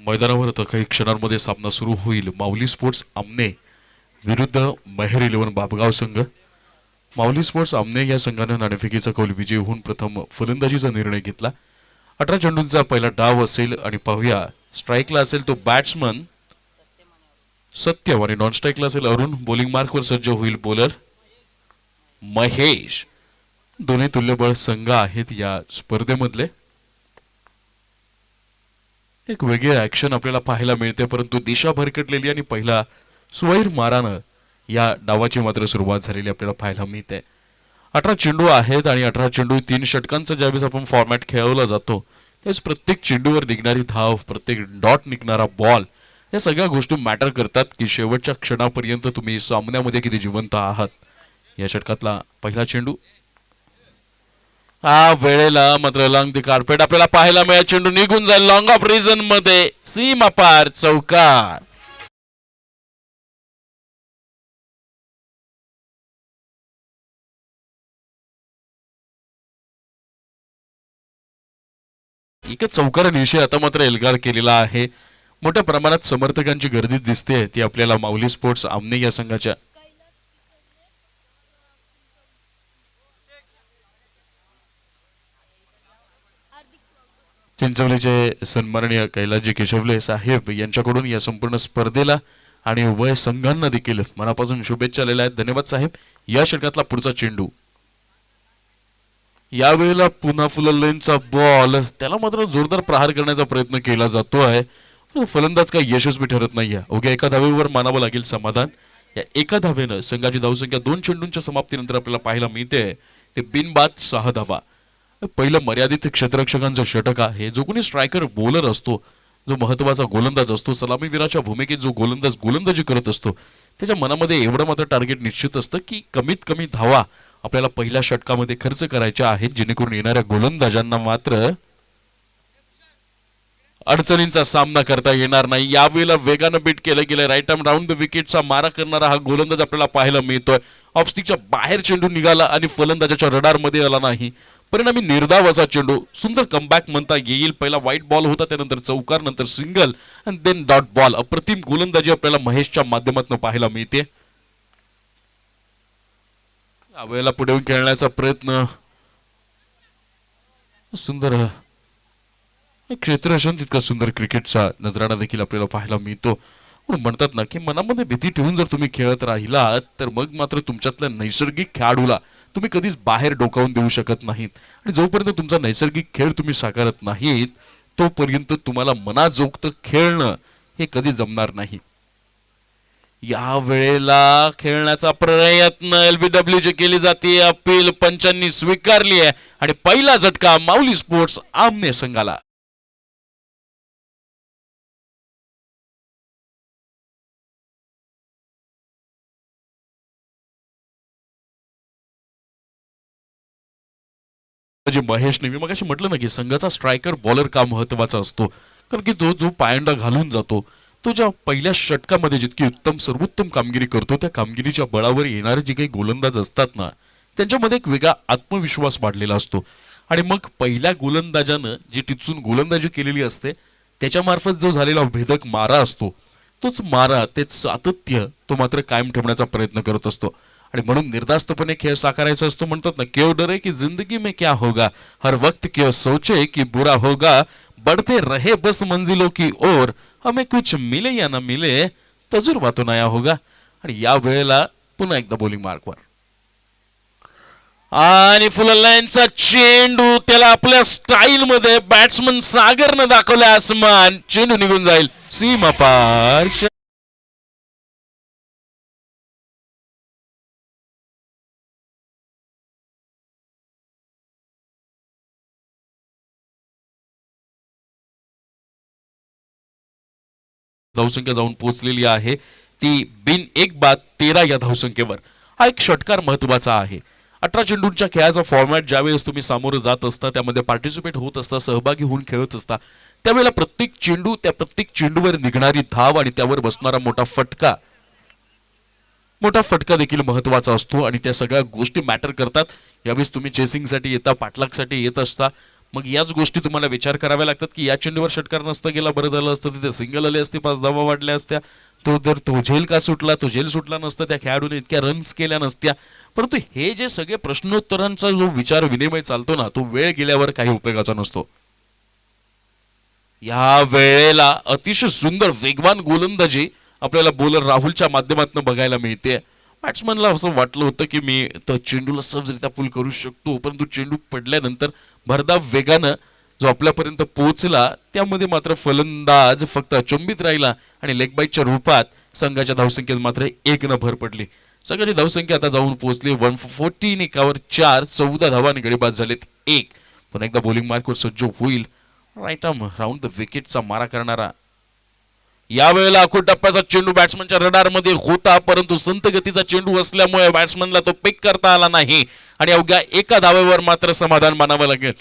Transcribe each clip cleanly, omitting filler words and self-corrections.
मैदानावर आता काही क्षणांमध्ये सामना सुरू होईल. माऊली स्पोर्ट्स आमने विरुद्ध मेहर 11 बापगाव संघ. माऊली स्पोर्ट्स आमने या संघाने नाणेफेकीचा कौल विजयी होऊन प्रथम फलंदाजीचा निर्णय घेतला. 18 चेंडूंचा पहिला डाव असेल आणि पाहूया स्ट्राईकला असेल तो बॅट्समन सत्यम आणि नॉन स्ट्राईकला असेल अरुण. बॉलिंग मार्कवर सज्ज होईल बॉलर महेश. दोन्ही तुल्यबळ संघ आहेत या स्पर्धेमधले. एक वेगळी ऍक्शन आपल्याला पाहायला मिळते, परंतु दिशा भरकटलेली आणि पहिला सुवैर मारानं या डावाची मात्र सुरुवात झालेली आपल्याला पाहायला मिळते. 18 चेंडू आहेत आणि 18 चेंडू 3 षटकांचा ज्यावेळेस आपण फॉर्मॅट खेळवला जातो त्यावेळेस प्रत्येक चेंडूवर निघणारी धाव, प्रत्येक डॉट निघणारा बॉल, या सगळ्या गोष्टी मॅटर करतात की शेवटच्या क्षणापर्यंत तुम्ही सामन्यामध्ये किती जिवंत आहात. या षटकातला पहिला चेंडू वेळेला मात्र लॉंग दी कार्पेट आपल्याला पाहायला मिळेल. चेंडू निघून जाईल लॉंग ऑफ रिझन मध्ये, सीमा पार चौकार. एकच चौकार निश्चय आता मात्र एल्गार केलेला आहे. मोठ्या प्रमाणात समर्थकांची गर्दी दिसते ती आपल्याला माऊली स्पोर्ट्स आमने या संघाच्या. चिंचवलीचे सन्माननीय कैलासजी केशवले साहेब यांच्याकडून या संपूर्ण स्पर्धेला आणि उभय संघांना देखील मनापासून शुभेच्छा आलेल्या आहेत. धन्यवाद साहेब. या षटकातला पुढचा चेंडू यावेळेला पुन्हा फुललेनचा बॉल, त्याला मात्र जोरदार प्रहार करण्याचा प्रयत्न केला जातो आहे. फलंदाज काही यशस्वी ठरत नाहीये. अवघ्या एका धावेवर मानावं लागेल समाधान. या एका धावेनं संघाची धावसंख्या 2 चेंडूंच्या समाप्तीनंतर आपल्याला पाहायला मिळते ते बिनबाद 6 धावा. पहिलं मर्यादित क्षेत्ररक्षकांचं षटक आहे. जो कोणी स्ट्रायकर बॉलर असतो, जो महत्वाचा गोलंदाज असतो, सलामीवीराच्या भूमिकेत जो गोलंदाज गोलंदाजी करत असतो, त्याच्या मनामध्ये एवढं मात्र टार्गेट निश्चित असतं की कमीत कमी धावा आपल्याला पहिल्या षटकामध्ये खर्च करायच्या आहेत, जेणेकरून येणाऱ्या गोलंदाजांना मात्र अडचणींचा सामना करता येणार नाही. यावेळेला वेगानं बीट केलं गेलं. राईट आर्म राऊंड द विकेटचा मारा करणारा हा गोलंदाज आपल्याला पाहायला मिळतोय. ऑफ स्टिकच्या बाहेर चेंडू निघाला आणि फलंदाजाच्या रडार मध्ये आला नाही. परिणामी निर्धाव असा चेंडू. सुंदर कमबॅक म्हणता येईल. पहिला व्हाईट बॉल होता, त्यानंतर चौकार, नंतर सिंगल आणि देन डॉट बॉल. अप्रतिम गोलंदाजी आपल्याला महेशच्या माध्यमातून पाहायला मिळते. यावेळेला पुढे येऊन खेळण्याचा प्रयत्न. सुंदर क्षेत्ररक्षण, तितका सुंदर क्रिकेटचा नजराणा देखील आपल्याला पाहायला मिळतो. म्हणतात ना की मनामध्ये भीती ठेवून जर तुम्ही खेळत राहिलात तर मग मात्र तुमच्यातल्या नैसर्गिक खेळाडूला तुम्ही कधीच बाहेर डोकावून देऊ शकत नाहीत. आणि जोपर्यंत तुमचा नैसर्गिक खेळ तुम्ही साकारत नाहीत तोपर्यंत तुम्हाला मनाजोगतं खेळणं हे कधी जमणार नाही. या वेळेला खेळण्याचा प्रयत्न एलबीडब्ल्यू ची केली जाते. अपील पंचांनी स्वीकारली आहे आणि पहिला झटका माऊली स्पोर्ट्स आमने संघाला. महेशने मी मगाशी म्हटलं ना की संघाचा स्ट्रायकर बॉलर का महत्वाचा असतो, कारण की तो जो पायंडा घालून जातो, तो ज्या पहिल्या षटकामध्ये जितकी उत्तम सर्वोत्तम कामगिरी करतो त्या कामगिरीच्या बळावर येणारे जे काही गोलंदाज असतात ना त्यांच्यामध्ये एक वेगळा आत्मविश्वास वाढलेला असतो. आणि मग पहिल्या गोलंदाजानं जी टिचून गोलंदाजी केलेली असते त्याच्यामार्फत जो झालेला भेदक मारा असतो, तोच मारा, तेच सातत्य तो मात्र कायम ठेवण्याचा प्रयत्न करत असतो. आणि म्हणून निर्धास्तपणे खेळ साकारायचा असतो. म्हणतात ना, क्यों डरे की जिंदगी में क्या होगा, हर वक्त क्यों सोचे कि बुरा होगा, बढ़ते रहे बस मंजिलों की ओर, हमें कुछ मिले या ना मिले तजुर्बा तो नया होगा. आणि या वेळेला पुन्हा एकदा बॉलिंग मार्कवर आणि फुल लाईनचा चेंडू, त्याला आपल्या स्टाईल मध्ये बॅट्समन सागरनं दाखवला आसमान. चेंडू निघून जाईल सीमा पार. धावसंख्या जाऊन पोहोचलेली आहे ती बिन एक बाद 13 या धावसंख्येवर. हा एक षटकार महत्वाचा आहे. 18 चेंडूंच्या खेळाचा फॉर्मॅट ज्यावेळेस तुम्ही सामोरं जात असता, त्यामध्ये पार्टिसिपेट होत असता, सहभागी होऊन खेळत असता, त्यावेळेला प्रत्येक चेंडू, त्या प्रत्येक चेंडूवर निघणारी धाव आणि त्यावर बसणारा मोठा फटका देखील महत्वाचा असतो आणि त्या सगळ्या गोष्टी मॅटर करतात. यावेळेस तुम्ही चेसिंगसाठी येता, पाठलागसाठी येत असता, मग याच गोष्टी तुम्हाला विचार कराव्या लागतात की या चेंडूवर षटकार नसता गेला बरं झालं असतं, तिथे सिंगल आले असते, 5 धावा वाढल्या असत्या, तो झेल का सुटला, तो झेल सुटला नसता, त्या खेळाडूने इतक्या रन्स केल्या नसत्या. परंतु हे जे सगळे प्रश्नोत्तरांचा जो विचार विनिमय चालतो ना, तो वेळ गेल्यावर काही उपयोगाचा नसतो. या वेळेला अतिशय सुंदर वेगवान गोलंदाजी आपल्याला बॉलर राहुलच्या माध्यमातून बघायला मिळते. बॅट्समनला असं वाटलं होतं की मी तो चेंडूला सहजरित्या पुल करू शकतो, परंतु चेंडू पडल्यानंतर भरधाव वेगानं जो आपल्यापर्यंत पोहोचला त्यामध्ये मात्र फलंदाज फक्त अचंबित राहिला आणि लेग बाईटच्या रूपात संघाच्या धावसंख्येत मात्र 1 न भर पडली. संघाची धावसंख्या आता जाऊन पोहोचली 114, एकावर 4, 14 धावा आणि गडीबाद झालेत 1. पुन्हा एकदा बॉलिंग मार्कवर सज्ज होईल राईट आर्म राऊंड द विकेटचा मारा करणारा. यावेळेला आखूड टप्प्याचा चेंडू बॅट्समनच्या रडारमध्ये होता, परंतु संत गतीचा चेंडू असल्यामुळे बॅट्समनला तो पिक करता आला नाही आणि अवघ्या 1 धावेवर मात्र समाधान मानावं लागेल.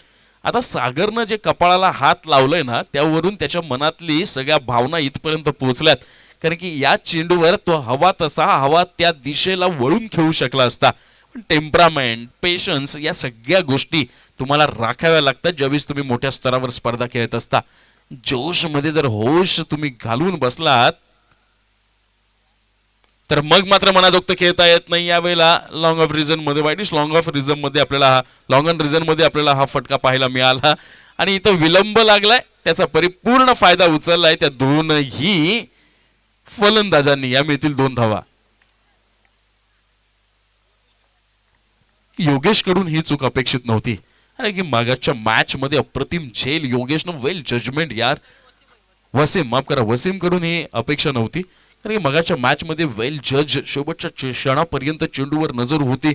आता सागरनं जे कपाळाला हात लावलंय ना, त्यावरून त्याच्या मनातली सगळ्या भावना इथपर्यंत पोहोचल्यात. कारण की या चेंडूवर तो हवा तसा हवा त्या दिशेला वळून खेळू शकला असता. पण टेम्परामेंट, पेशन्स या सगळ्या गोष्टी तुम्हाला राखाव्या लागतात ज्यावेळेस तुम्ही मोठ्या स्तरावर स्पर्धा खेळत असता. जोश मध्ये जर होश तुम्ही घालून बसलात तर मग मात्र मनाजोगतं खेळता येत नाही. यावेळेला लॉंग ऑफ रिझन मध्ये वाईटिश लॉंग ऑफ रिझन मध्ये आपल्याला लॉंग ऑन रिझन मध्ये आपल्याला हा फटका पाहायला मिळाला आणि इथं विलंब लागलाय, त्याचा परिपूर्ण फायदा उचललाय त्या दोनही फलंदाजांनी. या मिळतील 2 धावा. योगेश कडून ही चूक अपेक्षित नव्हती. अरे की मागाच्या मॅच मध्ये अप्रतिम झेल योगेशनं वेल जजमेंट यार. माफ करा वसीम कडून ही अपेक्षा नव्हती. कारण मगाच्या मॅच मध्ये वेल जज शेवटच्या क्षणापर्यंत चेंडूवर नजर होती,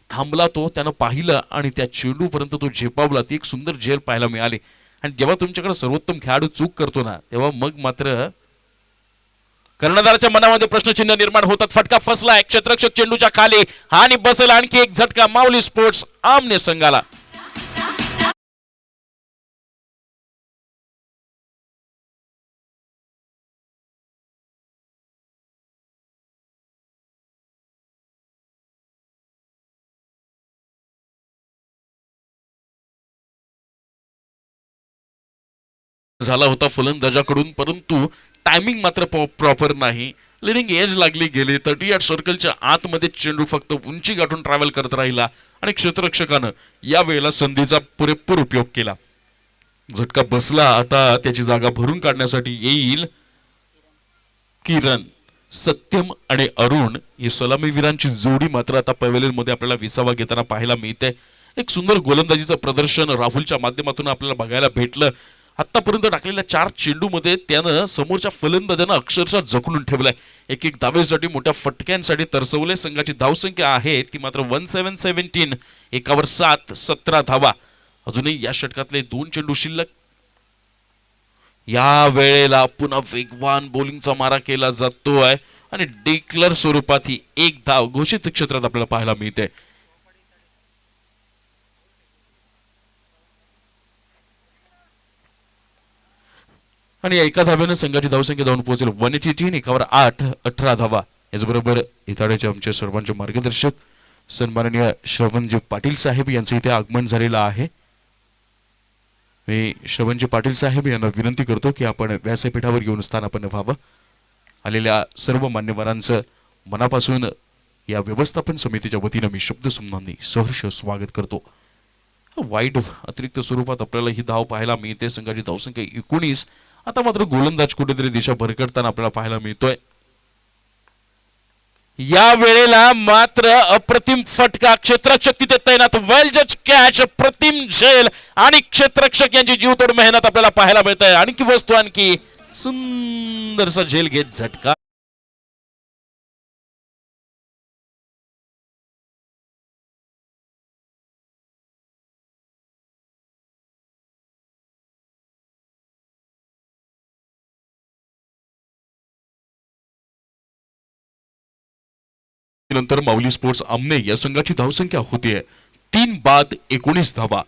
थांबला तो, त्यानं पाहिलं आणि त्या चेंडूपर्यंत तो झेपावला. ती एक सुंदर झेल पाहायला मिळाली. आणि जेव्हा तुमच्याकडे सर्वोत्तम खेळाडू चूक करतो ना, तेव्हा मग मात्र कर्णधाराच्या मनामध्ये प्रश्नचिन्ह निर्माण होतात. फटका फसलाय क्षेत्ररक्षक चेंडूच्या खाली आणि बसेल आणखी एक झटका. माऊली स्पोर्ट्स आमने संघाला. झाला होता फलंदाजाकडून, परंतु टायमिंग मात्र प्रॉपर नाही. लिडिंग एज लागली गेली. 38 सर्कलच्या आतमध्ये चेंडू फक्त उंची गाठून ट्रॅव्हल करत राहिला आणि क्षेत्ररक्षकानं या वेळेला संधीचा पुरेपूर उपयोग केला. झटका बसला. आता त्याची जागा भरून काढण्यासाठी येईल किरण. सत्यम आणि अरुण ही सलामीवीरांची जोडी मात्र आता पवेलियन मध्ये आपल्याला विसावा घेताना पाहायला मिळते. एक सुंदर गोलंदाजीचं प्रदर्शन राहुलच्या माध्यमातून आपल्याला बघायला भेटलं. आतापर्यंत टाकलेल्या 4 चेंडूमध्ये त्यानं समोरच्या फलंदाजांना अक्षरशः जखडून ठेवलाय. एक धावेसाठी मोठ्या फटक्यांसाठी तरसवले. संघाची धावसंख्या आहे ती मात्र 1717, एकावर 7, 17 धावा. अजूनही या षटकातले 2 चेंडू शिल्लक. या वेळेला पुन्हा वेगवान बॉलिंगचा मारा केला जातोय आणि डिक्लेअर स्वरूपात ही 1 धाव घोषित क्षेत्रात आपल्याला पाहायला मिळते. आणि एका धाव्याने संघाची धावसंख्या जाऊन पोहोचेल 183, एकावर 8, 18 धावा. याचबरोबर इथाड्याचे आमचे सर्वांचे मार्गदर्शक सन्माननीय श्रवणजी पाटील साहेब यांचे इथे आगमन झालेलं आहे. मी श्रवणजी पाटील साहेब यांना विनंती करतो की आपण व्यासपीठावर येऊन स्थानापन्न व्हावं. आलेल्या सर्व मान्यवरांचं मनापासून या व्यवस्थापन समितीच्या वतीनं मी शब्दसुमनांनी सहर्ष स्वागत करतो. वाईट अतिरिक्त स्वरूपात आपल्याला ही धाव पाहायला मिळते. संघाची धावसंख्या 19. आता मात्र गोलंदाज कुठेतरी दिशा भरकटताना आपल्याला पाहायला मिळतोय. या वेळेला मात्र अप्रतिम फटका. क्षेत्ररक्षक तिथे तैनात. वेल जज कॅच, अप्रतिम झेल आणि क्षेत्ररक्षक यांची जीवतोड मेहनत आपल्याला पाहायला मिळत आहे. आणखी वस्तू आणखी सुंदरसा झेल घेत झटका. नंतर माऊली स्पोर्ट्स आमने या संघाची धावसंख्या होतीये 3 बाद 19 धावा.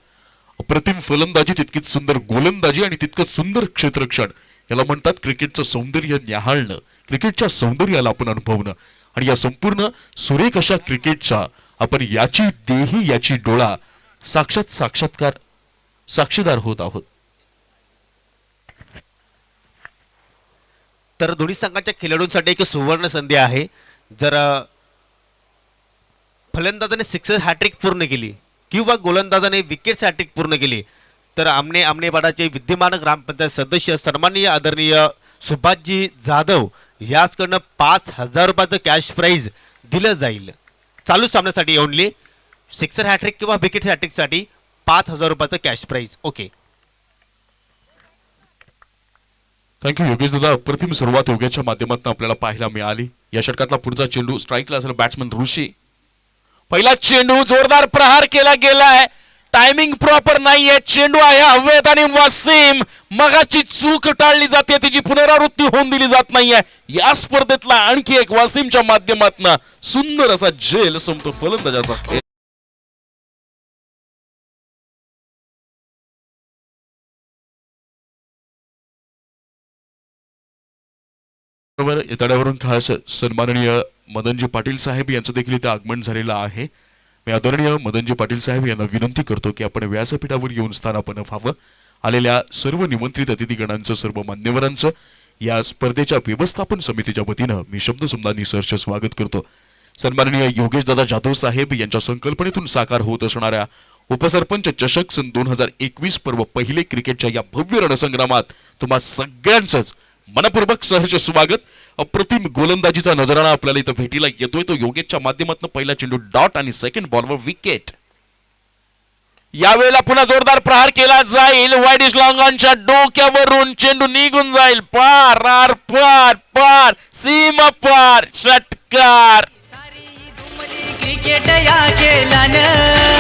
अप्रतिम फलंदाजी, तितकीच सुंदर गोलंदाजी आणि तितकंच सुंदर क्षेत्ररक्षण. याला म्हणतात क्रिकेटचं सौंदर्य न्याहाळणं, क्रिकेटच्या सौंदर्याला आपण अनुभवणं. आणि या संपूर्ण सुरेख अशा क्रिकेटचा आपण याची देही याची डोळा साक्षात्कार साक्षीदार होत आहोत. तर दोन्ही संघाच्या खेळाडूंसाठी एक सुवर्ण संधी आहे. जर फलंदाजाने सिक्सर हॅट्रिक पूर्ण केली किंवा गोलंदाजाने विकेट हॅट्रिक पूर्ण केली तर आमनेबाडाचे विद्यमान ग्रामपंचायत सदस्य सन्माननीय आदरणीय सुभाषजी जाधव याचकडनं 5,000 रुपयाचं कॅश प्राईज दिलं जाईल. चालू सामन्यासाठी ओनली सिक्सर हॅट्रिक किंवा विकेट हॅट्रिकसाठी 5,000 रुपयाचं cash prize. Okay, thank you Yogesh दादा. अप्रतिम सुरुवात योगेशच्या माध्यमातून आपल्याला पाहायला मिळाली. या षटकातला पुढचा चेंडू स्ट्राईकला असेल बॅट्समन ऋषी. पहिला चेंडू जोरदार प्रहार केला गेलाय. टायमिंग प्रॉपर नाहीये. चेंडू आहे हवेत आणि वसीम मगाची चूक टाळली जाते, तिची पुनरावृत्ती होऊन दिली जात नाहीये. या स्पर्धेतला आणखी एक वसीमच्या माध्यमातून सुंदर असा झेल संपतो फलंदाजाचा खेळ. बरोबर, येताड्यावरून खास सन्माननीय मदनजी पाटील साहेब यांचं देखील इथे आगमन झालेलं आहे. मी आदरणीय मदनजी पाटील साहेब यांना विनंती करतो की आपण व्यासपीठावर येऊन स्थानापन्न व्हावं. आलेल्या सर्व निमंत्रित अतिथीगणांचं, सर्व मान्यवरांचं या स्पर्धेच्या व्यवस्थापन समितीच्या वतीनं मी शब्दसुमदांनी सहर्ष स्वागत करतो. सन्माननीय योगेश दादा जाधव साहेब यांच्या संकल्पनेतून साकार होत असणाऱ्या उपसरपंच चषक सन 2021 पर्व पहिले क्रिकेटच्या या भव्य रणसंग्रामात तुम्हा सगळ्यांचंच मनपूर्वक सहर्ष स्वागत. अप्रतिम गोलंदाजीचा नजराणा आपल्याला इथं भेटीला येतोय. तो योगेशच्या माध्यमातून पहिला चेंडू डॉट आणि सेकंड बॉलवर विकेट. यावेळेला पुन्हा जोरदार प्रहार केला जाईल. वाईडिश लॉंगॉनच्या डोक्यावरून चेंडू निघून जाईल. पार आर पार पार सीमा पार षटकार. क्रिकेट या खेळानं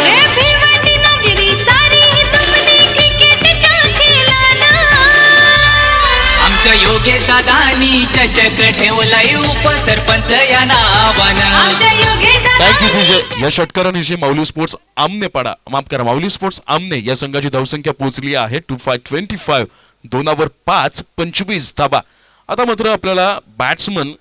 आमच्या योगेश दादानी चषक ठेवलाय उपसरपंच या नावानं. थँक्यू विजय. या षटकारानिशी माऊली स्पोर्ट्स आमनेपाडा, माफ करा, माऊली स्पोर्ट्स आमने या संघाची धावसंख्या पोहोचली आहे 2525. 2 5 25 धाबा. आता मात्र आपल्याला बॅट्समन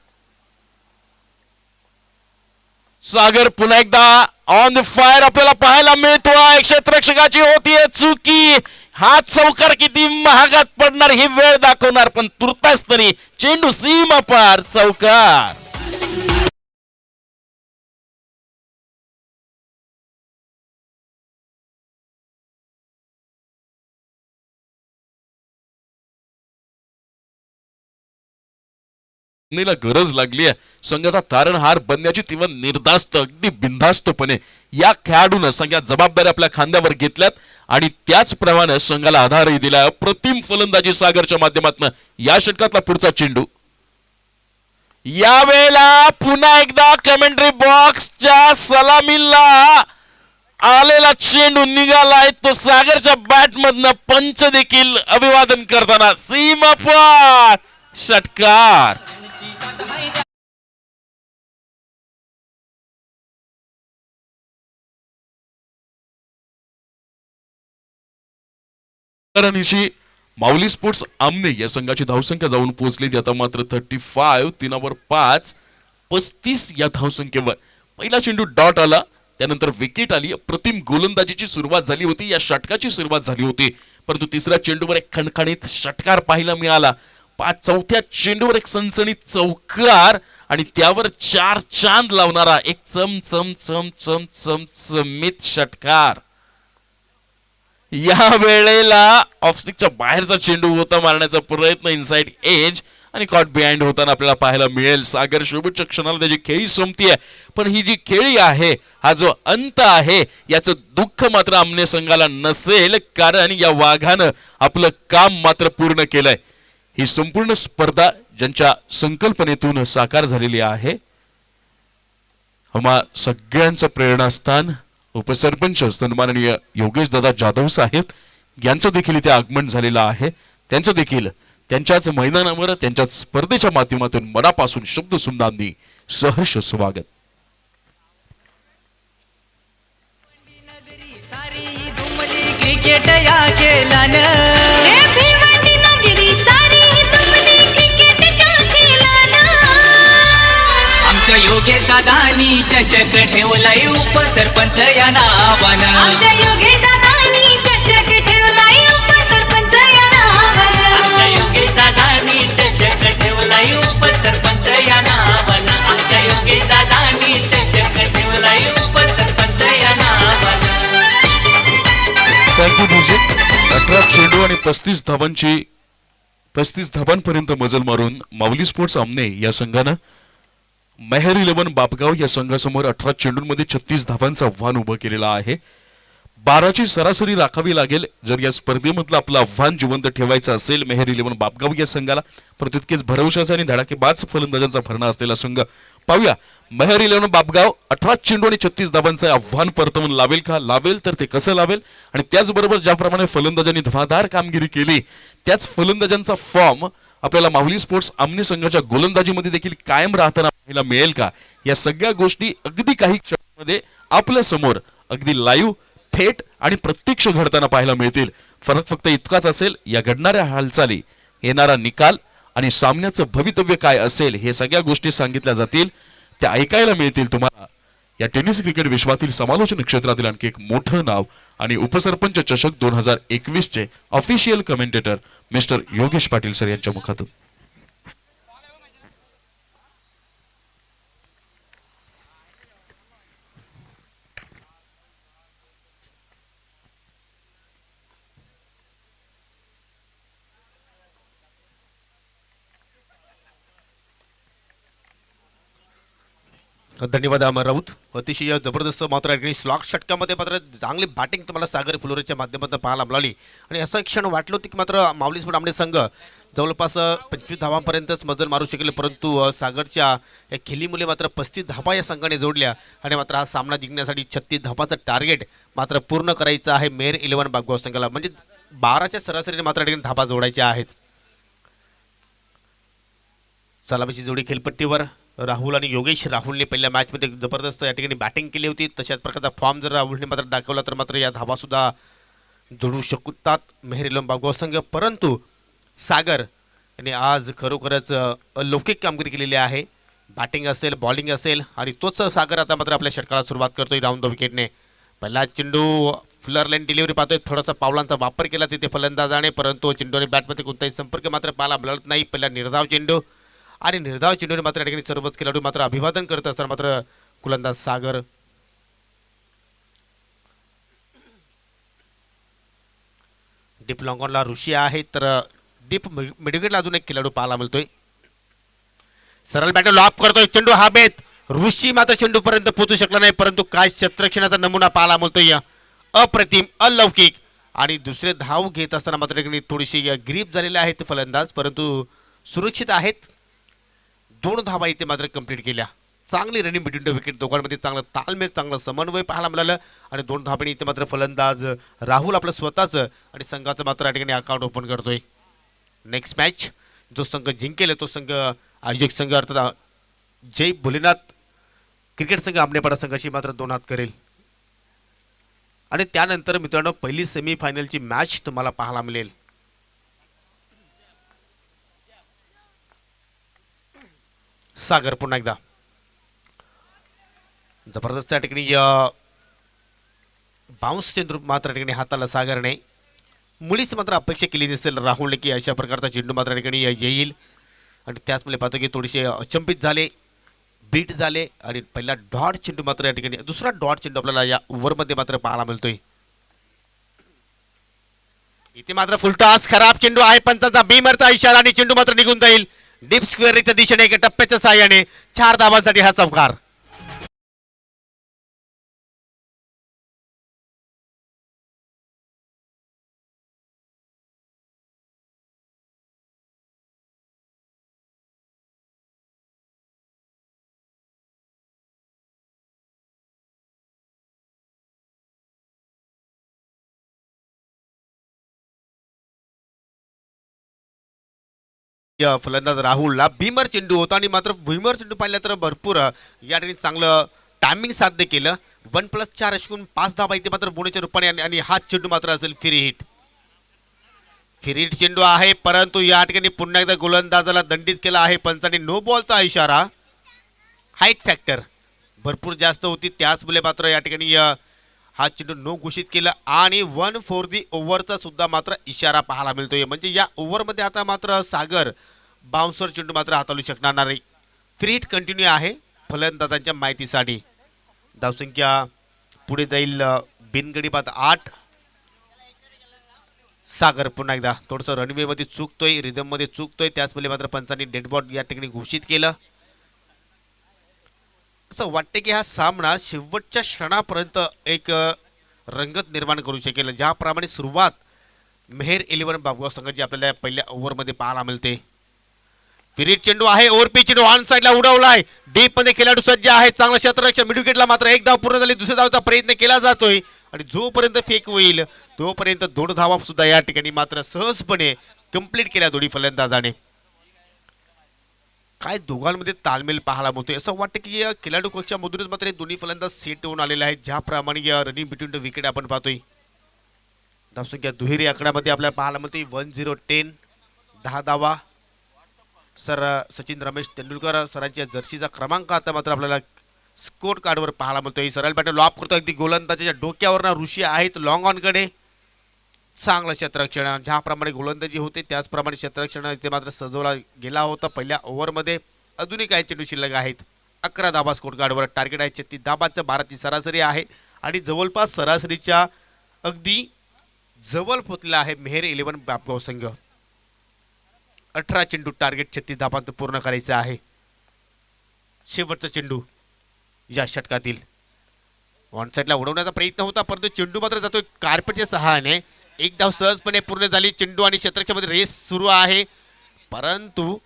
सागर पुन्हा एकदा ऑन द फायर आपल्याला पाहायला मिळतोय. क्षेत्ररक्षकाची होतीये चुकी. हा चौकार किती महागात पडणार ही वेळ दाखवणार, पण तुर्तास तरी चेंडू सीमा पार चौकार. गरज लागली आहे संघाचा तारणहार बनण्याची, तेव्हा निर्धास्त अगदी बिनधास्तपणे या खेळाडूनं संघात जबाबदारी आपल्या खांद्यावर घेतल्यात आणि त्याचप्रमाणे संघाला आधारही दिला. अप्रतिम फलंदाजी सागरच्या माध्यमातून या षटकातला पुढचा चेंडू. यावेळेला पुन्हा एकदा कमेंट्री बॉक्सच्या सलामीला आलेला चेंडू निघालाय. तो सागरच्या बॅट मधनं पंच देखील अभिवादन करताना सीमा पार षटकार. माऊली स्पोर्ट्स आमने या संघाची धावसंख्या जाऊन पोहोचली आता मात्र 35. 3 5 35 या धावसंख्येवर पहिला चेंडू डॉट आला, त्यानंतर विकेट आली. अप्रतिम गोलंदाजीची सुरुवात झाली होती, या षटकाची सुरुवात झाली होती, परंतु तिसऱ्या चेंडूवर एक खणखणीत षटकार पाहायला मिळाला. चौथ्या चेंडूवर एक सनसणीत चौकार आणि त्यावर 4 चांद लावणारा एक चमचमीत षटकार. या वेळेला ऑफस्टिकच्या बाहेरचा चेंडू होता, मारण्याचा प्रयत्न इनसाइड एज आणि कॉट बिहाइंड होताना आपल्याला पाहायला मिळेल. सागर शेवटच्या क्षणाला त्याची खेळी संपतीये, पण ही जी खेळी आहे, हा जो अंत आहे, याचं दुःख मात्र आमने संघाला नसेल, कारण या वाघानं आपलं काम मात्र पूर्ण केलंय. ही संपूर्ण स्पर्धा ज्यांच्या संकल्पनेतून साकार झालेली आहे, आम्हा सगळ्यांचं प्रेरणास्थान उपसरपंच सन्माननीय योगेश दादा जाधव साहेब यांचं देखील इथे आगमन झालेलं आहे. त्यांचं देखील त्यांच्याच मैदानावर त्यांच्याच स्पर्धेच्या माध्यमातून मनापासून शब्द सुंदांनी सहर्ष स्वागत. क्रिकेट या खेळानं आमच्या योगेश दादानी चषक ठेवलाय उपसरपंच या नावानं. Thank you DJ. 18 चेंडू आणि 35 धावांपर्यंत मजल मारून माऊली स्पोर्ट्स आमने या संघानं मेहर 11 बापगाव या संघासमोर 18 चेंडूंमध्ये 36 धावांचं आव्हान उभं केलेलं आहे. 12ची सरासरी राखावी लागेल जर या स्पर्धेमधलं आपलं आव्हान जिवंत ठेवायचं असेल मेहर 11 बापगाव या संघाला. पण तितकेच भरवशाचा आणि धडाकेबाज फलंदाजांचा भरणा असलेला संघ. पाहूया मेहर 11 बापगाव 18 चेंडू आणि 36 धावांचं आव्हान परतवून लावेल का? लावेल तर ते कसं लावेल? आणि त्याचबरोबर ज्याप्रमाणे फलंदाजांनी धवाधार कामगिरी केली त्याच फलंदाजांचा फॉर्म आपल्याला माहुली स्पोर्ट्स आमने संघाच्या गोलंदाजीमध्ये देखील कायम राहताना पाहायला मिळेल का? या सगळ्या गोष्टी अगदी काही क्षणांमध्ये आपल्या समोर अगदी लाईव्ह थेट आणि प्रत्यक्ष घडताना पाहायला मिळतील. फरक फक्त इतकाच असेल, या घडणाऱ्या हालचाली, येणारा निकाल आणि सामन्याचं भवितव्य काय असेल हे सगळ्या गोष्टी सांगितल्या जातील, त्या ऐकायला मिळतील तुम्हाला. या टेनिस क्रिकेट विश्वातील समालोचन क्षेत्रातील आणखी एक मोठं नाव आणि उपसरपंच चषक 2021 चे official commentator mister Yogesh Patil sir यांच्या मुखातून. धन्यवाद अमर राऊत. अतिशय जबरदस्त मात्र स्लॉक षटकामध्ये मात्र चांगली बॅटिंग तुम्हाला सागर फुलोरेच्या माध्यमातून पाहायला मिळाली. आणि असं एक क्षण वाटलं होतं की मात्र माऊली स्पोर्ट्स आमने संघ जवळपास 25 धावांपर्यंतच मजल मारू शकेल, परंतु सागरच्या या खेळीमुळे मात्र 35 धावा या संघाने जोडल्या आणि मात्र हा सामना जिंकण्यासाठी 36 धावाचं टार्गेट मात्र पूर्ण करायचं आहे मेहर 11 बापगाव संघाला. म्हणजे 12च्या सरासरीने मात्र धावा जोडायच्या आहेत. सलामीची जोडी खेळपट्टीवर राहुल आणि योगेश. राहुलने पहिल्या मॅचमध्ये जबरदस्त या ठिकाणी बॅटिंग केली होती. तशाच प्रकारचा फॉर्म जर राहुलने मात्र दाखवला तर मात्र या धावा सुद्धा जोडू शकतात मेहर 11 बापगाव संघ. परंतु सागर यांनी आज खरोखरच अलौकिक कामगिरी केलेली आहे. बॅटिंग असेल, बॉलिंग असेल आणि तोच सागर आता मात्र आपल्या षटकाला सुरुवात करतोय डाऊन द विकेटने. पहिला चेंडू फ्लर लाईन डिलिव्हरी पाहतोय. थोडासा पावलांचा वापर केला तिथे फलंदाजाने, परंतु चेंडूने बॅटमध्ये कोणताही संपर्क मात्र पाहायला मिळत नाही. पहिला निर्धाव चेंडू आणि निर्धाव चेंडूने मात्र या ठिकाणी सर्वच खेळाडू मात्र अभिवादन करत असताना मात्र गोलंदाज सागर डीप लॉंगॉनला ऋषी आहे, तर डीप मिडविकेटला अजून एक खेळाडू पाहायला मिळतोय. सरळ बॅटर लॉप करतोय. चेंडू हा बेत ऋषी मात्र चेंडू पर्यंत पोहोचू शकला नाही, परंतु काय क्षेत्रक्षणाचा नमुना पाहायला मिळतोय. अप्रतिम, अलौकिक. आणि दुसरे धाव घेत असताना मात्र थोडीशी ग्रीप झालेले आहेत फलंदाज, परंतु सुरक्षित आहेत. 2 धावा इथे मात्र कंप्लीट केल्या. चांगली रनिंग बिटवीन द विकेट, दोघांमध्ये चांगला ताळमेळ, चांगला समन्वय पाहायला मिळालं. आणि 2 धावांनी इथे मात्र फलंदाज राहुल आपलं स्वतःचं आणि संघाचं मात्र या ठिकाणी अकाउंट ओपन करतोय. नेक्स्ट मॅच जो संघ जिंकेल तो संघ आयोजक संघ अर्थात जय भोलेनाथ क्रिकेट संघ आमनेपाडा संघाशी मात्र 2 हात करेल. आणि त्यानंतर मित्रांनो पहिली सेमीफायनलची मॅच तुम्हाला पाहायला मिळेल. सागर पुन्हा एकदा जबरदस्त या ठिकाणी बाउन्स चेंडू मात्र या ठिकाणी हाताला सागरने. मुळीच मात्र अपेक्षा केली नसेल राहुलने की अशा प्रकारचा चेंडू मात्र या ठिकाणी येईल. आणि त्याचमुळे पाहतो की थोडेसे अचंबित झाले, बीट झाले आणि पहिला डॉट चेंडू मात्र या ठिकाणी, दुसरा डॉट चेंडू आपल्याला या ओव्हरमध्ये मात्र पाहायला मिळतोय. इथे मात्र फुलटॉस, खराब चेंडू आहे, पंचांचा बीमरचा इशारा आणि चेंडू मात्र निघून जाईल डीप स्क्वेअरच्या दिशेने. एका टप्प्याच्या साहाय्याने 4 धावांसाठी हा चौकार. फलंदाज राहुलला भीमर चेंडू होता आणि मात्र भीमर चेंडू पाहिला तर भरपूर या ठिकाणी चांगलं टायमिंग साध्य केलं. 1+4 अशकून 5 धावा इथे मात्र बोनच्या रूपाने आणि हा चेंडू मात्र असेल फ्री हिट. फ्री हिट चेंडू आहे, परंतु या ठिकाणी पुन्हा एकदा गोलंदाजाला दंडित केला आहे पंचांनी. नो बॉलचा इशारा. हाईट फॅक्टर भरपूर जास्त होती, त्याचमुळे मात्र या ठिकाणी हा चेंडू नो घोषित केला आणि 1 फॉर दी ओव्हरचा सुद्धा मात्र इशारा पाहायला मिळतोय. म्हणजे या ओव्हरमध्ये आता मात्र सागर बाउन्सर चेंडू मात्र हाताळू शकणार नाही. फ्री हिट कंटिन्यू आहे फलंदाजांच्या माहितीसाठी. धावसंख्या पुढे जाईल बिनगडी बाद 8. सागर पुन्हा एकदा थोडंसं रनवे मध्ये चुकतोय, रिदम मध्ये चुकतोय, त्याच वेळी मात्र पंचांनी डेड बॉल या ठिकाणी घोषित केलं. असं वाटतं की हा सामना शेवटच्या क्षणापर्यंत एक रंगत निर्माण करू शकेल. ज्याप्रमाणे सुरुवात मेहर 11 बाबगाव संघाची आपल्याला पहिल्या ओव्हरमध्ये पाहायला मिळते. फिरीट चेंडू आहे, ओव्हरपी चेंडू ऑन साईडला उडवलाय, डीप मध्ये खेळाडू सज्ज आहे, चांगला क्षेत्ररक्षण मिडू विकेटला मात्र एक धाव पूर्ण झाली, दुसऱ्या धावचा प्रयत्न केला जातोय आणि जोपर्यंत फेक होईल तोपर्यंत 2 धावा सुद्धा या ठिकाणी मात्र सहजपणे कंप्लीट केल्या दोन्ही फलंदाजाने. काय दोघांमध्ये तालमेल पाहायला मिळतोय. असं वाटतं की या खेळाडू कक्षामधूनच मात्र हे दोन्ही फलंदाज सेट होऊन आलेले आहेत. ज्याप्रमाणे या रनिंग बिटवीन द विकेट आपण पाहतोय. धावसंख्या दुहेरी आकड्यामध्ये आपल्याला पाहायला मिळते 10-10, 10 धावा. सचिन रमेश तेंडुलकर सरांच्या जर्सीचा क्रमांक आता मात्र आपल्याला स्कोर कार्डवर पाहायला मिळतोय. सरळ बॅटर लॉप करतो, अगदी गोलंदाजाच्या डोक्यावर ऋषी आहेत लॉंग ऑन कडे. चांगलं क्षेत्ररक्षण, ज्याप्रमाणे गोलंदाजी होते त्याचप्रमाणे क्षेत्ररक्षण इथे मात्र सजवला गेला होता पहिल्या ओव्हरमध्ये. अजूनही काही चेंडू शिल्लक आहेत. 11 धाबा स्कोर कार्डवर, टार्गेट आहे 36 धाबांचं, 12ची सरासरी आहे आणि जवळपास सरासरीच्या अगदी जवळ पोचलेला आहे मेहर 11 बाबगाव संघ. 18 चेंडू टार्गेट 36 धाबांत पूर्ण करायचं आहे. शेवटचा चेंडू या षटकातील ऑन साईडला उडवण्याचा प्रयत्न होता, परंतु चेंडू मात्र जातोय कार्पेटच्या सहाय्याने. एक धाव सहजपणे पूर्ण झाली. चेंडू आणि क्षेत्ररक्षणामध्ये रेस सुरू आहे, परंतु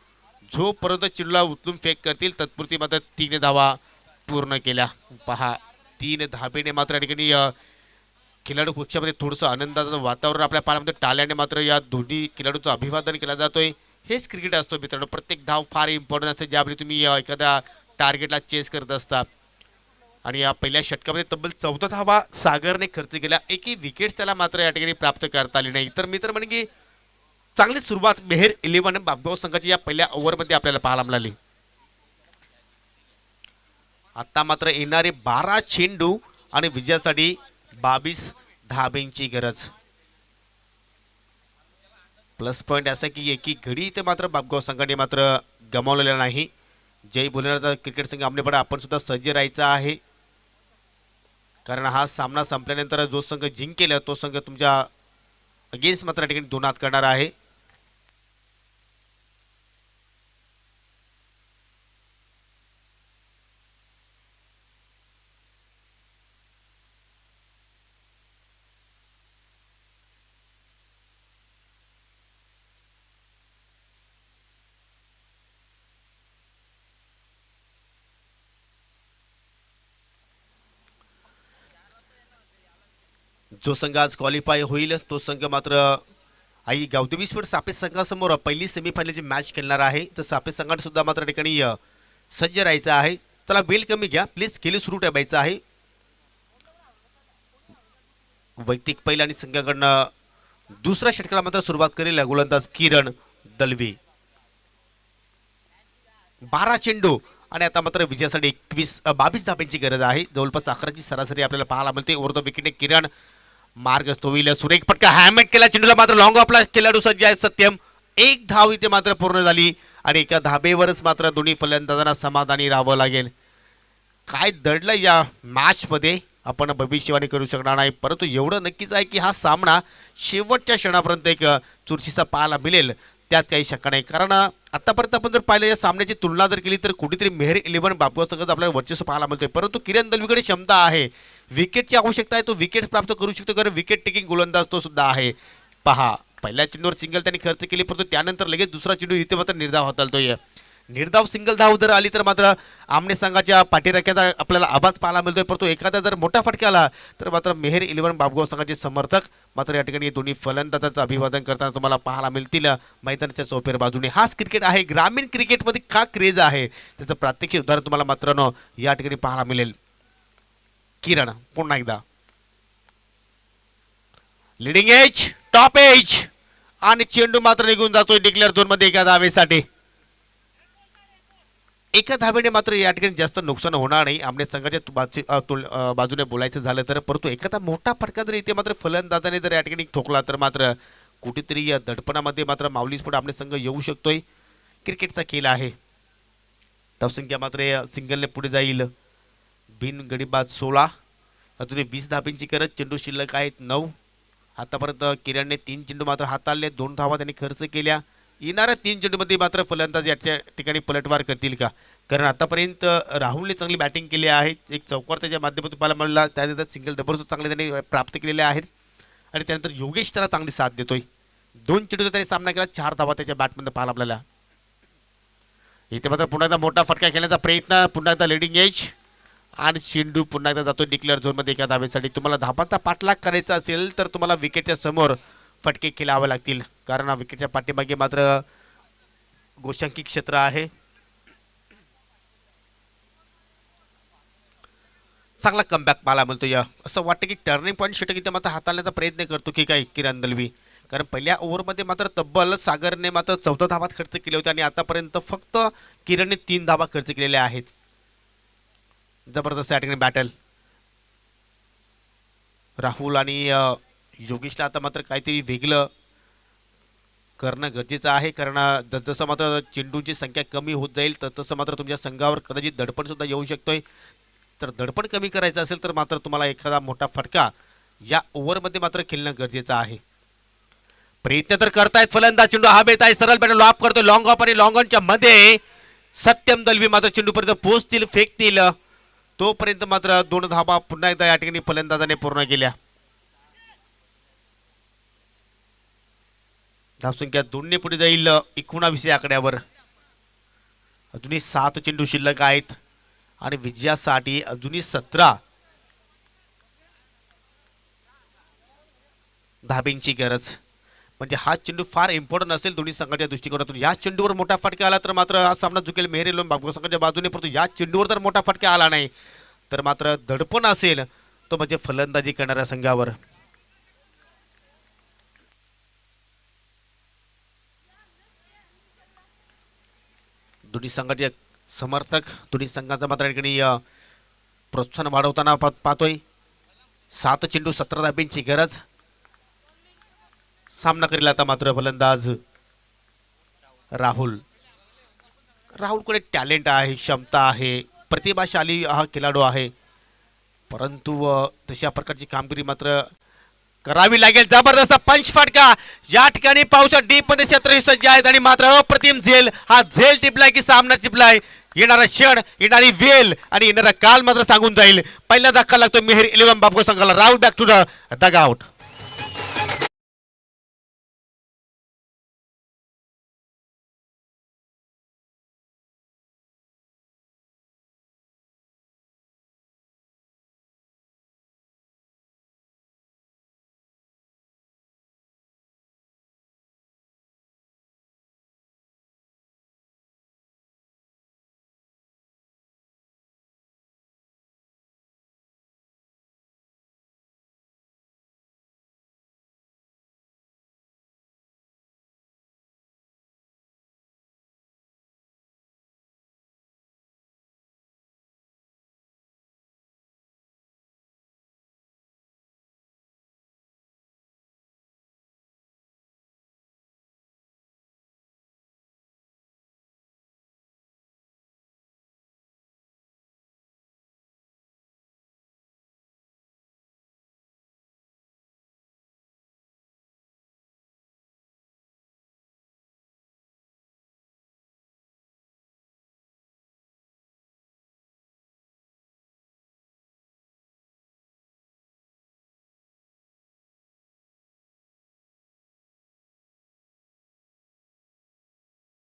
जोपर्यंत चेंडूला उचलून फेक करतील तत्पुरती मात्र 3 धावा पूर्ण केल्या. पहा 3 धाबेने मात्र या ठिकाणी खेळाडू कक्षामध्ये थोडंसं आनंदाचं वातावरण आपल्या पाण्यामध्ये टाळल्याने मात्र या दोन्ही खेळाडूंचं अभिवादन केलं जातोय. हेच क्रिकेट असतो मित्रांनो. प्रत्येक धाव फार इम्पॉर्टंट असते, ज्यावेळी तुम्ही एखाद्या टार्गेटला चेस करत असता. आणि या पहिल्या षटकामध्ये तब्बल 14 धावा सागरने खर्च केला. एकही विकेट्स त्याला मात्र या ठिकाणी प्राप्त करता आली नाही. तर मित्र म्हणजे की चांगली सुरुवात मेहर 11 बाबगाव संघाची या पहिल्या ओव्हरमध्ये आपल्याला पाहायला मिळाली. आता मात्र येणारे 12 चेंडू आणि विजयासाठी 22 धाब्यांची गरज. प्लस पॉइंट असा की एकी घडी इथे मात्र बाबगाव संघाने मात्र गमावलेला नाही. जय बोलणारा क्रिकेट संघ आपल्याकडे आपण सुद्धा सज्ज राहायचं आहे, कारण हा सामना संपल्यानंतर जो संघ जिंकेल तो संघ तुमच्या अगेन्स्ट मात्र या ठिकाणी 2 हात करणार आहे. जो संघ आज क्वालिफाय होईल तो संघ मात्र आई गावदेवीश्वर सापेस संघासमोर पहिली सेमीफायनलची मॅच खेळणार आहे. तर सापेस संघात सुद्धा मात्र ठिकाणी सज्ज राहायचं आहे. त्याला वेल कमी घ्या प्लीज, खेळी सुरू ठेवायचं आहे. वैयक्तिक पहिला आणि संघाकडनं दुसऱ्या षटकाला मात्र सुरुवात करेल गोलंदाज किरण दलवी. 12 चेंडू आणि आता मात्र विजयासाठी 22 धाब्यांची गरज आहे. जवळपास 11ची सरासरी आपल्याला पाहायला मिळते. ओव्हर द विकेटने किरण मार्ग होईल. सुरेख पटका हॅमेट केला, चेंडूला मात्र लॉंग ऑफला खेळाडू सज्ज आहे सत्यम. 1 धाव इथे मात्र पूर्ण झाली आणि एका धाबेवरच मात्र दोन्ही फलंदाजांना समाधानी राहावं लागेल. काय दडलं या मॅच मध्ये आपण भविष्यवाणी करू शकणार नाही, परंतु एवढं नक्कीच आहे की हा सामना शेवटच्या क्षणापर्यंत एक चुरशीचा पाहायला मिळेल, त्यात काही शंका नाही. कारण आतापर्यंत आपण जर पाहिलं या सामन्याची तुलना जर केली तर कुठेतरी मेहर 11 बाबगाव संघात आपल्याला वर्चस्व पाहायला मिळतोय, परंतु किरण दलवीकडे क्षमता आहे, विकेटची आवश्यकता आहे, तो विकेट प्राप्त करू शकतो, कारण विकेट टेकिंग गोलंदाज तो सुद्धा आहे. पहा पहिल्या चेंडूवर सिंगल त्यांनी खर्च केली, परंतु त्यानंतर लगेच दुसरा चेंडू इथे मात्र निर्धाव हाताळतोय. निर्धाव सिंगल धाव जर आली तर मात्र आमने संघाच्या पाठीराख्याचा आपल्याला आवाज पाहायला मिळतोय, परंतु एखादा जर मोठा फटका आला तर मात्र मेहर 11 बाबगाव संघाचे समर्थक मात्र या ठिकाणी दोन्ही फलंदाजांचं अभिवादन करताना तुम्हाला पाहायला मिळतील मैदानाच्या चौफेर बाजूने. हाच क्रिकेट आहे. ग्रामीण क्रिकेटमध्ये का क्रेज आहे त्याचं प्रात्यक्षिक उदाहरण तुम्हाला मात्र या ठिकाणी पाहायला मिळेल. किरण पुन्हा एकदा लिडिंग एज, टॉप एज आणि चेंडू मात्र निघून जातोय डिक्लेअर झोन मध्ये एका धावेसाठी. एका धावेने मात्र या ठिकाणी जास्त नुकसान होणार नाही आमने संघाच्या बाजूने बोलायचं झालं तर, परंतु एखादा मोठा फटका जर इथे मात्र फलंदाजाने जर या ठिकाणी ठोकला तर मात्र कुठेतरी या दडपणामध्ये मात्र माऊलीस पुढे आमने संघ येऊ शकतोय. क्रिकेटचा खेळ आहे. धावसंख्या मात्र सिंगलने पुढे जाईल. बिन गडीबाज 16, अजून 20 धाब्यांची गरज. चेंडू शिल्लक आहेत 9 आतापर्यंत किरणने 3 चेंडू मात्र हाताळले, 2 धावा त्यांनी खर्च केल्या. येणाऱ्या 3 चेंडूमध्ये मात्र फलंदाज याच्या ठिकाणी पलटवार करतील का? कारण आतापर्यंत राहुलने चांगली बॅटिंग केली आहे. एक चौकार त्याच्या माध्यमातून पाहायला मिळाला, त्यानंतर सिंगल डबल्स चांगले त्यांनी प्राप्त केलेले आहेत आणि त्यानंतर योगेश त्याला चांगली साथ देतोय. 2 चेंडूचा त्याने सामना केला, 4 धावा त्याच्या बॅटमध्ये पाहायला आपल्याला. इथे मात्र पुन्हा एकदा मोठा फटका खेळण्याचा प्रयत्न, पुन्हा एकदा लिडिंग एज आणि चेंडू पुन्हा एकदा जातो डिक्लेअर झोनमध्ये एका धावेसाठी. तुम्हाला धाबांचा पाठलाग करायचा असेल तर तुम्हाला विकेटच्या समोर फटके खेळावे लागतील, कारण विकेटच्या पाठीमागे मात्र गोशांकी क्षेत्र आहे. चांगला कमबॅक पाहायला मिळतो. या असं वाटतं की टर्निंग पॉईंट षटक इथे मात्र हाताळण्याचा प्रयत्न करतो की काय किरण दलवी, कारण पहिल्या ओव्हरमध्ये मात्र तब्बल सागरने मात्र 14 धावा खर्च केले होते आणि आतापर्यंत फक्त किरणने 3 धावा खर्च केलेल्या आहेत. जबरदस्त या ठिकाणी बॅटल. राहुल आणि योगेशला आता मात्र काहीतरी वेगळं करणं गरजेचं आहे, कारण जसं मात्र चेंडूची संख्या कमी होत जाईल तसं मात्र तुमच्या संघावर कदाचित दडपण सुद्धा येऊ शकतोय. तर दडपण कमी करायचं असेल तर मात्र तुम्हाला एखादा मोठा फटका या ओव्हरमध्ये मात्र खेळणं गरजेचं आहे. प्रयत्न तर करतायत फलंदाज, चेंडू हवेत आहे, सरळ बॅट लॉप करतोय, लॉंग ऑफ आणि लॉंग ऑनच्या मध्ये सत्यम दलवी मात्र चेंडूपर्यंत पोहोचतील, फेकतील. तोपर्यंत मात्र 2 धावा पुन्हा एकदा या ठिकाणी फलंदाजाने पूर्ण केल्या. धावसंख्या 2ने पुढे जाईल 19 आकड्यावर. अजूनही 7 चेंडू शिल्लक आहेत आणि विजयासाठी अजूनही 17 धाब्यांची गरज. म्हणजे हा चेंडू फार इम्पॉर्टंट असेल दोन्ही संघाच्या दृष्टिकोनातून. या चेंडूवर मोठा फटका आला तर मात्र हा सामना चुकेल मेहर एलोन बाबू संघाच्या बाजूने, परंतु या चेंडूवर जर मोठा फटका आला नाही तर मात्र दडपण असेल तो म्हणजे फलंदाजी करणाऱ्या संघावर. दोन्ही संघाचे समर्थक दोन्ही संघाचा मात्र ठिकाणी प्रोत्साहन वाढवताना पाहतोय. 7 चेंडू 17 धाब्यांची गरज. सामना करेल आता मात्र फलंदाज राहुल. राहुलकडे टॅलेंट आहे, क्षमता आहे, प्रतिभाशाली हा खेळाडू आहे, परंतु तशा प्रकारची कामगिरी मात्र करावी लागेल. जबरदस्त पंच फटका या ठिकाणी पावसा डीप मध्ये क्षेत्र सज्ज आहेत आणि मात्र अप्रतिम झेल. हा झेल टिपलाय की सामना टिपलाय, येणारा क्षण, येणारी वेल आणि येणारा काल मात्र सांगून जाईल. पहिला धक्का लागतो मेहर इलेव्हन बापको संघाला. Rahul back to the dugout.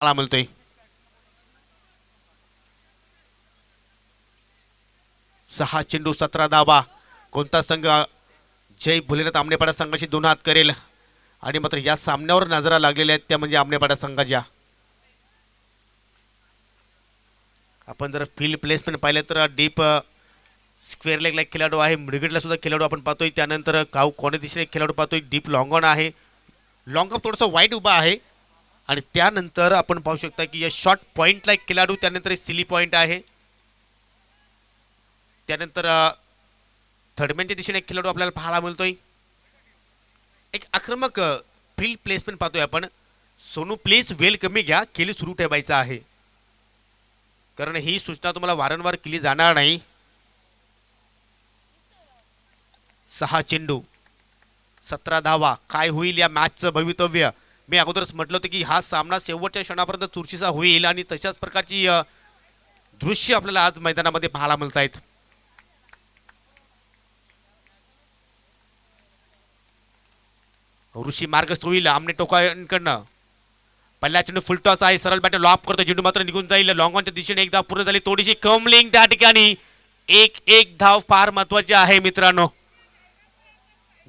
मला मिळतोय 6 चेंडू 17 धावा. कोणता संघ जय भोलेनाथ आमनेपाडा संघाशी 2 हात करेल आणि मात्र या सामन्यावर नजरा लागलेल्या आहेत त्या म्हणजे आमनेपाडा संघाच्या. आपण जर फील्ड प्लेसमेंट पाहिलं तर डीप स्क्वेअर लेगला एक खेळाडू आहे, मिडविकेटला सुद्धा खेळाडू आपण पाहतोय. त्यानंतर काऊ कोणे दिशेने एक खेळाडू पाहतोय, डीप लॉंग ऑन आहे, लॉंग ऑफ थोडंसं वाईट उभा आहे आणि त्यानंतर आपण पाहू शकता की या शॉर्ट पॉईंटला एक खेळाडू, त्यानंतर सिली पॉईंट आहे, त्यानंतर थर्डमॅनच्या दिशेने एक खेळाडू आपल्याला पाहायला मिळतोय. एक आक्रमक फील्ड प्लेसमेंट पाहतोय आपण. सोनू प्लीज वेल कमी घ्या, खेळ सुरू ठेवायचा आहे, कारण ही सूचना तुम्हाला वारंवार केली जाणार नाही. 6 चेंडू 17 धावा. काय होईल या मॅचचं भवितव्य? मी अगोदरच म्हटलं होतं की हा सामना शेवटच्या क्षणापर्यंत चुरशीचा होईल आणि तशाच प्रकारची दृश्य आपल्याला आज मैदानामध्ये पाहायला मिळत आहेत. ऋषी मार्गस्थ होईल आमने टोकांकडनं. पहिला चेंडू फुलटॉस आहे, सरळ बॅटर लॉप करतो, चेंडू मात्र निघून जाईल. लॉंग ऑनच्या दिशेने एक धाव पूर्ण झाली, थोडीशी कमलिंग त्या ठिकाणी. एक धाव फार महत्वाची आहे मित्रांनो.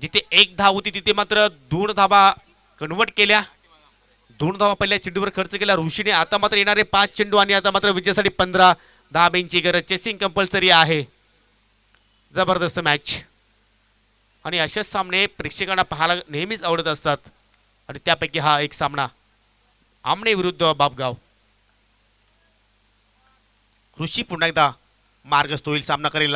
जिथे एक धाव होती तिथे मात्र 2 धावा कन्वर्ट केल्या. 2 धावा पहिल्या चेंडूवर खर्च केला ऋषीने. आता मात्र येणारे 5 चेंडू आणि आता मात्र विजयासाठी 15 धाब्यांची गरज. चेसिंग कंपल्सरी आहे. जबरदस्त मॅच आणि असेच सामने प्रेक्षकांना पाहायला नेहमीच आवडत असतात आणि त्यापैकी हा एक सामना आमने विरुद्ध बापगाव. ऋषी पुन्हा एकदा मार्गस्थ होईल, सामना करेल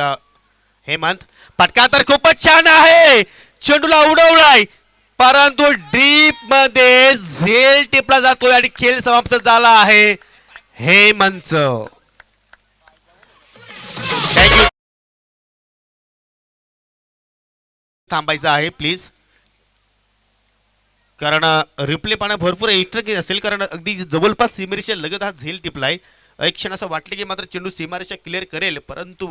हेमंत. फटका तर खूपच छान आहे, चेंडूला उडवलाय परंतु डीप मध्ये झेल टिपला जातोय आणि खेळ समाप्त झाला आहे हेमंत. थँक्यू. थांबायचं आहे प्लीज, कारण रिप्ले पाहणं भरपूर इंटरेस्टिंग असेल, कारण अगदी जवळपास सीमारेषा लगत हा झेल टिपलाय. एक क्षण असं वाटलं की मात्र चेंडू सीमारेषा क्लिअर करेल, परंतु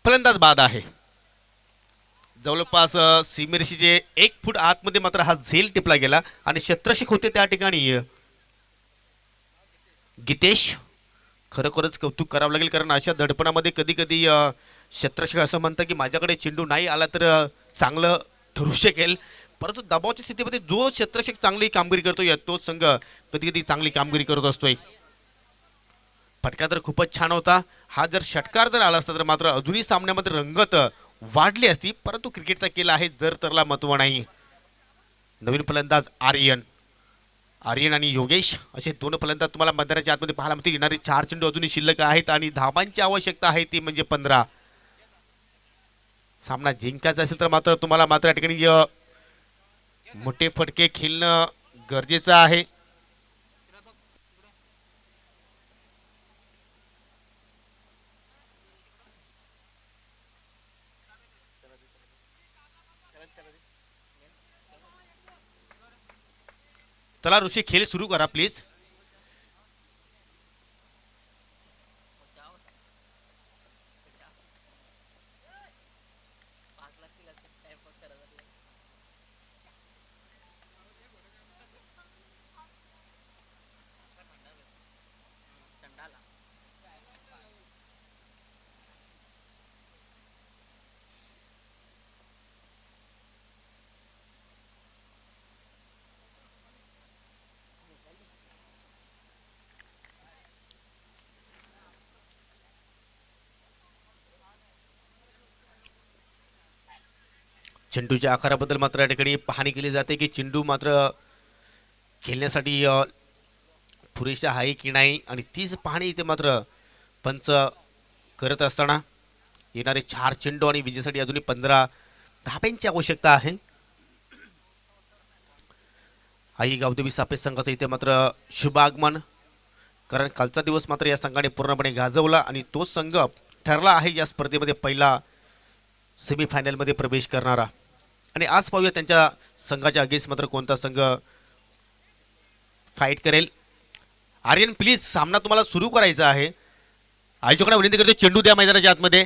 फलंदाज बाद आहे. जवळपास सीमेरेषेचे 1 फूट आतमध्ये मात्र हा झेल टिपला गेला आणि क्षेत्ररक्षक होते त्या ठिकाणी गीतेश. खरोखरच कौतुक करावं लागेल, कारण अशा दडपणामध्ये कधी कधी क्षेत्ररक्षक असं म्हणतं की माझ्याकडे चेंडू नाही आला तर चांगलं ठरू शकेल, परंतु दबावाच्या स्थितीमध्ये जो क्षेत्ररक्षक चांगली कामगिरी करतोय तोच संघ कधी कधी चांगली कामगिरी करत असतोय. फटका तर खूपच छान होता. हा जर षटकार जर आला असता तर मात्र अजूनही सामन्यामध्ये रंगत वाढली असती, परंतु क्रिकेटचा केला आहे जर तरला महत्व नाही. नवीन फलंदाज आर्यन आणि योगेश असे 2 फलंदाज तुम्हाला मैदानाच्या आतमध्ये पाहायला मिळतील. येणारे 4 चेंडू अजूनही शिल्लक आहेत आणि धावांची आवश्यकता आहे ती म्हणजे 15. सामना जिंकायचा असेल तर मात्र तुम्हाला मात्र या ठिकाणी मोठे फटके खेळणं गरजेचं आहे. चला ऋषी, खेळ सुरू करा प्लीज. चेंडूच्या आकाराबद्दल मात्र या ठिकाणी पाहणी केली जाते की चेंडू मात्र खेळण्यासाठी पुरेसा आहे की नाही, आणि तीच पाहणी इथे मात्र पंच करत असताना येणारे 4 चेंडू आणि विजयासाठी अजूनही 15 धाब्यांची आवश्यकता आहे. आई गावदेवी सापे संघाचं इथे मात्र शुभ आगमन, कारण कालचा दिवस मात्र या संघाने पूर्णपणे गाजवला आणि तो संघ ठरला आहे या स्पर्धेमध्ये पहिला सेमीफायनलमध्ये प्रवेश करणारा. आणि आज पाहूया त्यांच्या संघाच्या अगेन्स्ट मात्र कोणता संघ फाईट करेल. आर्यन प्लीज, सामना तुम्हाला सुरू करायचा आहे. आयोजकांना विनंती करतो चेंडू द्या मैदानाच्या आतमध्ये.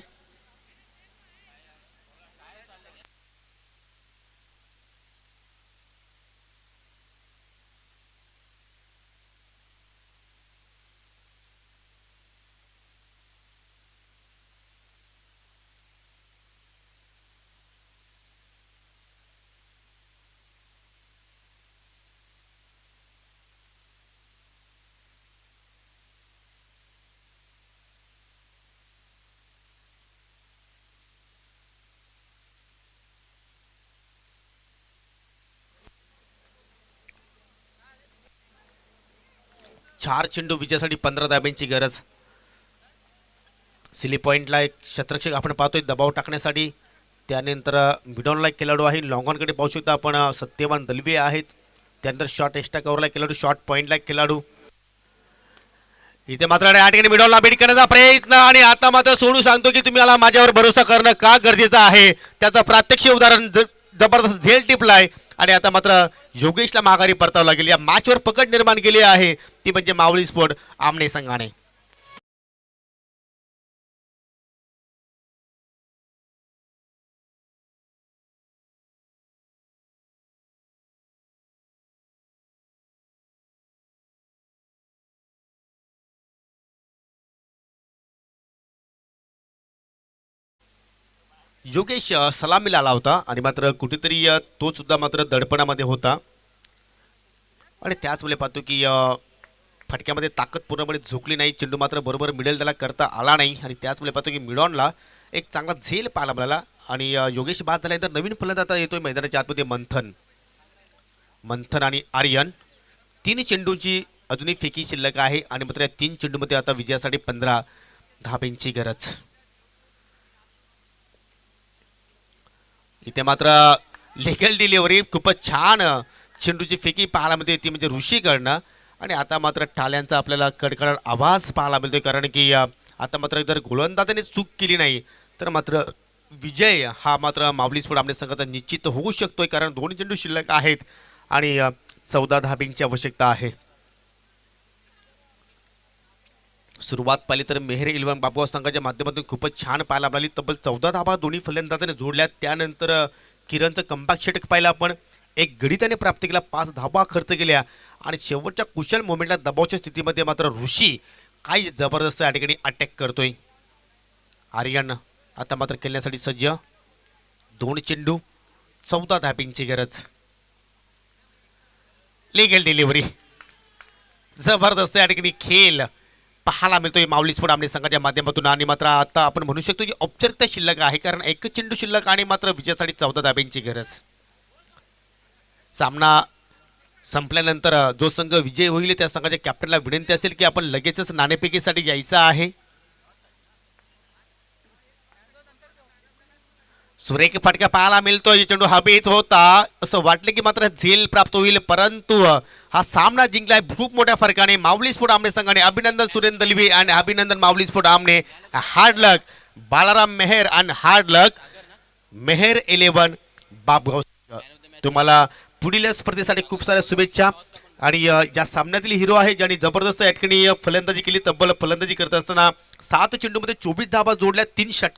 चार चेंडू विजयासाठी 15 धाब्यांची गरज. सिली पॉइंटला एक क्षेत्ररक्षक आपण पाहतोय दबाव टाकण्यासाठी. त्यानंतर मिडॉनला एक खेळाडू आहे. लॉंगॉनकडे पाहू शकता आपण सत्यवान दलवे आहेत. त्यानंतर शॉर्ट एक्स्ट्रा कव्हरला खेळाडू, शॉर्ट पॉइंटला एक खेळाडू. इथे मात्र या ठिकाणी मिडॉलला बीट करण्याचा प्रयत्न आणि आता मात्र सोडू सांगतो की तुम्ही मला माझ्यावर भरोसा करणं का गरजेचं आहे त्याचं प्रात्यक्ष उदाहरण जबरदस्त झेल टिपलाय आणि आता मात्र योगेशला माघारी परतावं लागेल. या मॅचवर पकड निर्माण केली आहे ती म्हणजे माऊली स्पोर्ट आमने संघाने. योगेश सलामीला आला होता आणि मात्र कुठेतरी तो सुद्धा मात्र दडपणामध्ये होता आणि त्याचवेळी पाहतो की फटक्यामध्ये ताकद पूर्णपणे झोकली नाही. चेंडू मात्र बरोबर मिडल त्याला करता आला नाही आणि त्याचवेळी पाहतो की मिडॉनला एक चांगला झेल पाहायला मिळाला आणि योगेश बाद झाल्यानंतर नवीन फलंदाज आता येतोय मैदानाच्या आतमध्ये मंथन आणि आर्यन. 3 चेंडूंची अजूनही फेकी शिल्लक आहे आणि मात्र या 3 चेंडूमध्ये आता विजयासाठी 15 धाब्यांची गरज. इथे मात्र लिगल डिलिव्हरी खूपच छान चेंडूची फेकी पाहायला मिळते ती म्हणजे ऋषीकडनं आणि आता मात्र टाळ्यांचा आपल्याला कडकड आवाज पाहायला मिळतोय कारण की आता मात्र जर गोलंदाजाने चूक केली नाही तर मात्र विजय हा मात्र माऊली स्पोर्ट आमने संघाचा निश्चित होऊ शकतोय कारण 2 चेंडू शिल्लक आहेत आणि 14 धाब्यांची आवश्यकता आहे. सुरुवात पाहिली तर मेहर इल्वन बाबुआ संघाच्या माध्यमातून खूपच छान पाहायला मिळाली. तब्बल 14 धाबा दोन्ही फलंदाजाने जोडल्या. त्यानंतर किरणचं कमबॅक षटक पाहिलं आपण. एक गडी त्याने प्राप्त केला, 5 धाबा खर्च केल्या आणि शेवटच्या कुशल मोमेंटला दबावच्या स्थितीमध्ये मात्र ऋषी काय जबरदस्त या ठिकाणी अटॅक करतोय. आर्यन आता मात्र खेळण्यासाठी सज्ज. 2 चेंडू 14 धाब्यांची गरज. लिगल डिलिव्हरी जबरदस्त या ठिकाणी खेळ पाहायला मिळतोय माऊली स्पोर्ट आमने संघाच्या माध्यमातून आणि मात्र आता आपण म्हणू शकतो की औपचारिकता शिल्लक आहे कारण एकच चेंडू शिल्लक आणि मात्र विजयासाठी 14 धाब्यांची गरज. सामना संपल्यानंतर जो संघ विजय होईल त्या संघाच्या कॅप्टनला विनंती असेल की आपण लगेचच नाणेफेकीसाठी यायचं आहे. सुरेख फटका पाहायला मिळतोय. चेंडू हवेत होता असं वाटलं की मात्र झेल प्राप्त होईल परंतु हा सामना जिंकलाय खूप मोठ्या फरकाने माऊली स्पोर्ट आमने संघाने. अभिनंदन सुरेंद्र दलवी आणि अभिनंदन माऊली स्पोर्ट आमने. हार्ड लक बालाराम मेहर आणि हार्ड लक मेहर 11 बाबगाव. तुम्हाला पुढील स्पर्धेसाठी खूप साऱ्या शुभेच्छा आणि या सामन्यातील हिरो आहे ज्यांनी जबरदस्त या ठिकाणी फलंदाजी केली. तब्बल फलंदाजी करत असताना 7 चेंडूमध्ये 24 धाबा जोडल्या, 3 षटकार